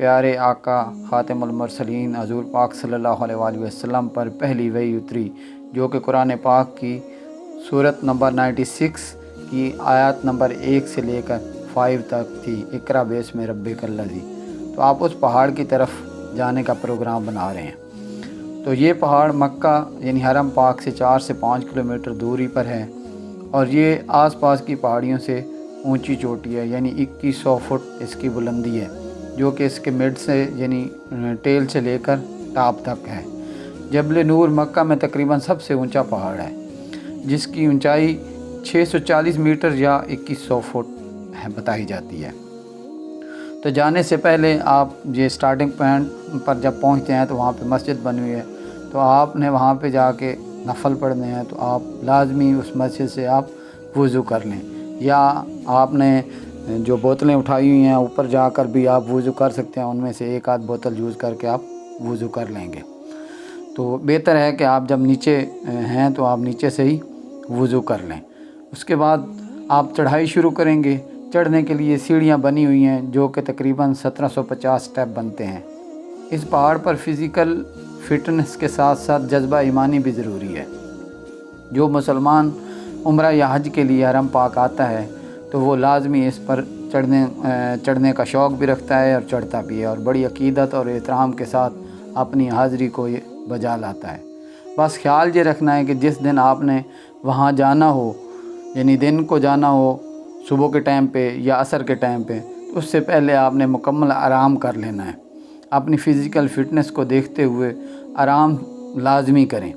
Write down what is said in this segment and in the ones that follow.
پیارے آقا خاتم المرسلین حضور پاک صلی اللہ علیہ وآلہ وسلم پر پہلی وحی اتری، جو کہ قرآن پاک کی سورت نمبر 96 کی آیات نمبر 1 سے لے کر 5 تک تھی، اقرا باسم ربک الذی۔ تو آپ اس پہاڑ کی طرف جانے کا پروگرام بنا رہے ہیں۔ تو یہ پہاڑ مکہ یعنی حرم پاک سے 4 سے 5 کلومیٹر دوری پر ہے، اور یہ آس پاس کی پہاڑیوں سے اونچی چوٹی ہے، یعنی 2100 فٹ اس کی بلندی ہے، جو کہ اس کے مڈ سے یعنی ٹیل سے لے کر ٹاپ تک ہے۔ جبل نور مکہ میں تقریباً سب سے اونچا پہاڑ ہے، جس کی اونچائی 640 میٹر یا 2100 فٹ ہے بتائی جاتی ہے۔ تو جانے سے پہلے آپ یہ سٹارٹنگ پوائنٹ پر جب پہنچتے ہیں تو وہاں پہ مسجد بنی ہوئی ہے، تو آپ نے وہاں پہ جا کے نفل پڑھنے ہیں، تو آپ لازمی اس مسجد سے آپ وضو کر لیں، یا آپ نے جو بوتلیں اٹھائی ہوئی ہیں اوپر جا کر بھی آپ وضو کر سکتے ہیں، ان میں سے ایک آدھ بوتل یوز کر کے آپ وضو کر لیں گے۔ تو بہتر ہے کہ آپ جب نیچے ہیں تو آپ نیچے سے ہی وضو کر لیں۔ اس کے بعد آپ چڑھائی شروع کریں گے۔ چڑھنے کے لیے سیڑھیاں بنی ہوئی ہیں، جو کہ تقریباً 1750 سٹیپ بنتے ہیں۔ اس پہاڑ پر فزیکل فٹنس کے ساتھ ساتھ جذبہ ایمانی بھی ضروری ہے۔ جو مسلمان عمرہ یا حج کے لیے حرم پاک آتا ہے تو وہ لازمی اس پر چڑھنے کا شوق بھی رکھتا ہے اور چڑھتا بھی ہے، اور بڑی عقیدت اور احترام کے ساتھ اپنی حاضری کو یہ بجا لاتا ہے۔ بس خیال یہ رکھنا ہے کہ جس دن آپ نے وہاں جانا ہو، یعنی دن کو جانا ہو صبح کے ٹائم پہ یا عصر کے ٹائم پہ، تو اس سے پہلے آپ نے مکمل آرام کر لینا ہے۔ اپنی فزیکل فٹنس کو دیکھتے ہوئے آرام لازمی کریں،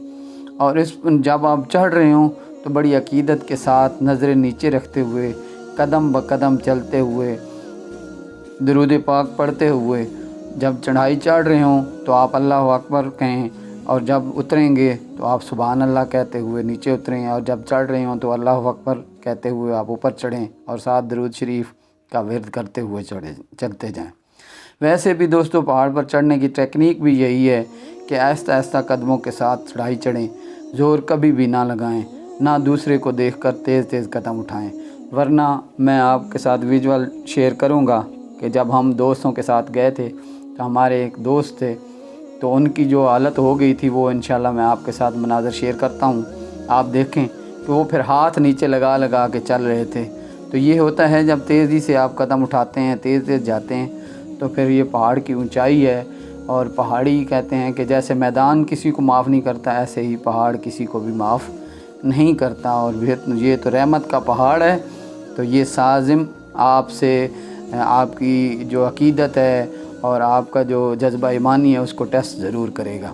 اور جب آپ چڑھ رہے ہوں تو بڑی عقیدت کے ساتھ نظریں نیچے رکھتے ہوئے، قدم بقدم چلتے ہوئے، درود پاک پڑھتے ہوئے جب چڑھائی چڑھ رہے ہوں تو آپ اللہ اکبر کہیں، اور جب اتریں گے تو آپ سبحان اللہ کہتے ہوئے نیچے اتریں، اور جب چڑھ رہے ہوں تو اللہ اکبر کہتے ہوئے آپ اوپر چڑھیں، اور ساتھ درود شریف کا ورد کرتے ہوئے چلتے جائیں۔ ویسے بھی دوستو پہاڑ پر چڑھنے کی ٹیکنیک بھی یہی ہے کہ آہستہ آہستہ قدموں کے ساتھ چڑھائی چڑھیں، زور کبھی بھی نہ لگائیں، نہ دوسرے کو دیکھ کر تیز تیز قدم اٹھائیں، ورنہ میں آپ کے ساتھ ویژول شیئر کروں گا کہ جب ہم دوستوں کے ساتھ گئے تھے تو ہمارے ایک دوست تھے، تو ان کی جو حالت ہو گئی تھی وہ انشاءاللہ میں آپ کے ساتھ مناظر شیئر کرتا ہوں، آپ دیکھیں کہ وہ پھر ہاتھ نیچے لگا لگا کے چل رہے تھے۔ تو یہ ہوتا ہے جب تیزی سے آپ قدم اٹھاتے ہیں، تیز تیز جاتے ہیں، تو پھر یہ پہاڑ کی اونچائی ہے، اور پہاڑی کہتے ہیں کہ جیسے میدان کسی کو معاف نہیں کرتا، ایسے ہی پہاڑ کسی کو بھی معاف نہیں کرتا، اور یہ تو رحمت کا پہاڑ ہے، تو یہ سازم آپ سے آپ کی جو عقیدت ہے اور آپ کا جو جذبہ ایمانی ہے اس کو ٹیسٹ ضرور کرے گا،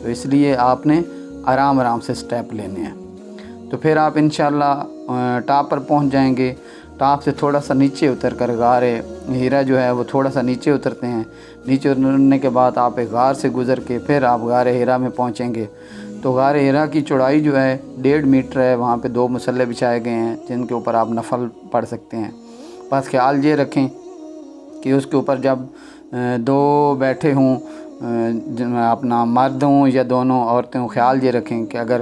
تو اس لیے آپ نے آرام آرام سے سٹیپ لینے ہیں۔ تو پھر آپ انشاءاللہ ٹاپ پر پہنچ جائیں گے۔ ٹاپ سے تھوڑا سا نیچے اتر کر غار ہیرا جو ہے وہ تھوڑا سا نیچے اترتے ہیں۔ نیچے اترنے کے بعد آپ ایک غار سے گزر کے پھر آپ غار ہیرا میں پہنچیں گے۔ تو غار ہیرا کی چوڑائی جو ہے 1.5 میٹر ہے، وہاں پہ 2 مصلے بچھائے گئے ہیں جن کے اوپر آپ نفل پڑھ سکتے ہیں۔ بس خیال یہ رکھیں کہ اس کے اوپر جب 2 بیٹھے ہوں، اپنا مرد ہوں یا دونوں عورتیں ہوں، خیال یہ رکھیں کہ اگر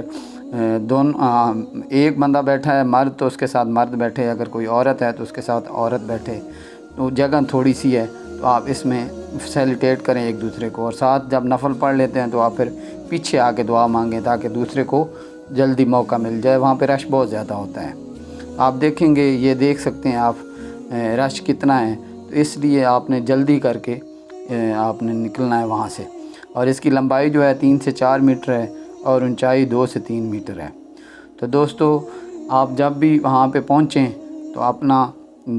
ایک بندہ بیٹھا ہے مرد تو اس کے ساتھ مرد بیٹھے، اگر کوئی عورت ہے تو اس کے ساتھ عورت بیٹھے۔ تو جگہ تھوڑی سی ہے تو آپ اس میں فیسیلیٹیٹ کریں ایک دوسرے کو، اور ساتھ جب نفل پڑھ لیتے ہیں تو آپ پھر پیچھے آ کے دعا مانگیں تاکہ دوسرے کو جلدی موقع مل جائے۔ وہاں پہ رش بہت زیادہ ہوتا ہے، آپ دیکھیں گے، یہ دیکھ سکتے ہیں آپ رش کتنا ہے، تو اس لیے آپ نے جلدی کر کے آپ نے نکلنا ہے وہاں سے۔ اور اس کی لمبائی جو ہے 3 سے 4 میٹر ہے، اور اونچائی 2 سے 3 میٹر ہے۔ تو دوستو آپ جب بھی وہاں پہ پہنچیں تو اپنا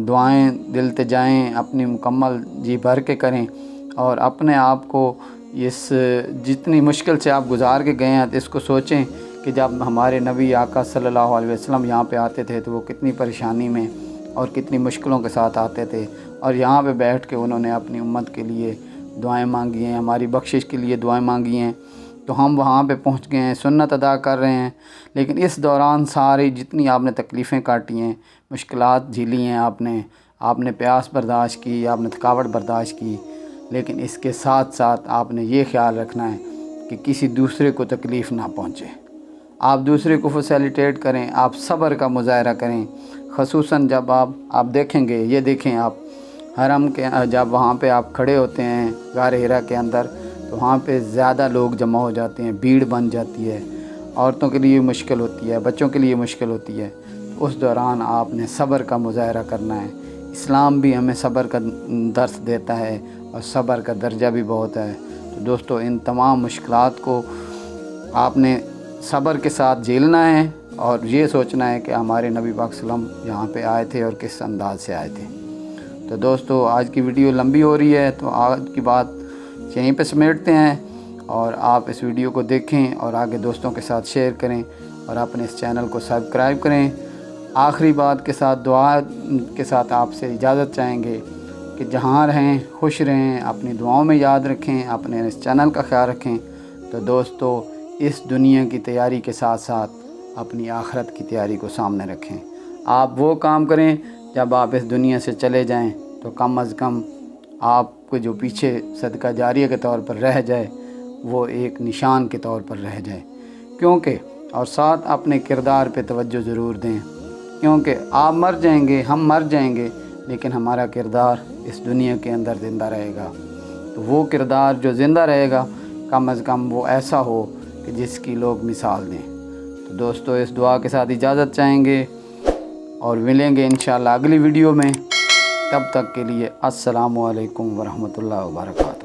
دعائیں دل تے جائیں، اپنی مکمل جی بھر کے کریں، اور اپنے آپ کو اس جتنی مشکل سے آپ گزار کے گئے ہیں اس کو سوچیں کہ جب ہمارے نبی آقا صلی اللہ علیہ وسلم یہاں پہ آتے تھے تو وہ کتنی پریشانی میں اور کتنی مشکلوں کے ساتھ آتے تھے، اور یہاں پہ بیٹھ کے انہوں نے اپنی امت کے لیے دعائیں مانگی ہیں، ہماری بخشش کے لیے دعائیں مانگی ہیں۔ تو ہم وہاں پہ پہنچ گئے ہیں، سنت ادا کر رہے ہیں، لیکن اس دوران ساری جتنی آپ نے تکلیفیں کاٹی ہیں، مشکلات جھیلی ہیں، آپ نے پیاس برداشت کی، آپ نے تھکاوٹ برداشت کی، لیکن اس کے ساتھ ساتھ آپ نے یہ خیال رکھنا ہے کہ کسی دوسرے کو تکلیف نہ پہنچے۔ آپ دوسرے کو فیسیلیٹیٹ کریں، آپ صبر کا مظاہرہ کریں، خصوصاً جب آپ دیکھیں گے، یہ دیکھیں آپ حرم کے جب وہاں پہ آپ کھڑے ہوتے ہیں غار ہرا کے اندر تو وہاں پہ زیادہ لوگ جمع ہو جاتے ہیں، بھیڑ بن جاتی ہے، عورتوں کے لیے مشکل ہوتی ہے، بچوں کے لیے مشکل ہوتی ہے۔ اس دوران آپ نے صبر کا مظاہرہ کرنا ہے۔ اسلام بھی ہمیں صبر کا درس دیتا ہے اور صبر کا درجہ بھی بہت ہے۔ تو دوستو ان تمام مشکلات کو آپ نے صبر کے ساتھ جھیلنا ہے اور یہ سوچنا ہے کہ ہمارے نبی پاک صلی اللہ علیہ وسلم یہاں پہ آئے تھے اور کس انداز سے آئے تھے۔ تو دوستو آج کی ویڈیو لمبی ہو رہی ہے تو آج کی بات یہیں پہ سمیٹتے ہیں، اور آپ اس ویڈیو کو دیکھیں اور آگے دوستوں کے ساتھ شیئر کریں اور اپنے اس چینل کو سبسکرائب کریں۔ آخری بات کے ساتھ دعا کے ساتھ آپ سے اجازت چاہیں گے کہ جہاں رہیں خوش رہیں، اپنی دعاؤں میں یاد رکھیں، اپنے اس چینل کا خیال رکھیں۔ تو دوستو اس دنیا کی تیاری کے ساتھ ساتھ اپنی آخرت کی تیاری کو سامنے رکھیں۔ آپ وہ کام کریں جب آپ اس دنیا سے چلے جائیں تو کم از کم آپ کو جو پیچھے صدقہ جاریہ کے طور پر رہ جائے وہ ایک نشان کے طور پر رہ جائے، کیونکہ اور ساتھ اپنے کردار پہ توجہ ضرور دیں، کیونکہ آپ مر جائیں گے، ہم مر جائیں گے، لیکن ہمارا کردار اس دنیا کے اندر زندہ رہے گا۔ تو وہ کردار جو زندہ رہے گا کم از کم وہ ایسا ہو کہ جس کی لوگ مثال دیں۔ تو دوستو اس دعا کے ساتھ اجازت چاہیں گے اور ملیں گے انشاءاللہ اگلی ویڈیو میں۔ تب تک کے لیے السلام علیکم ورحمۃ اللہ وبرکاتہ۔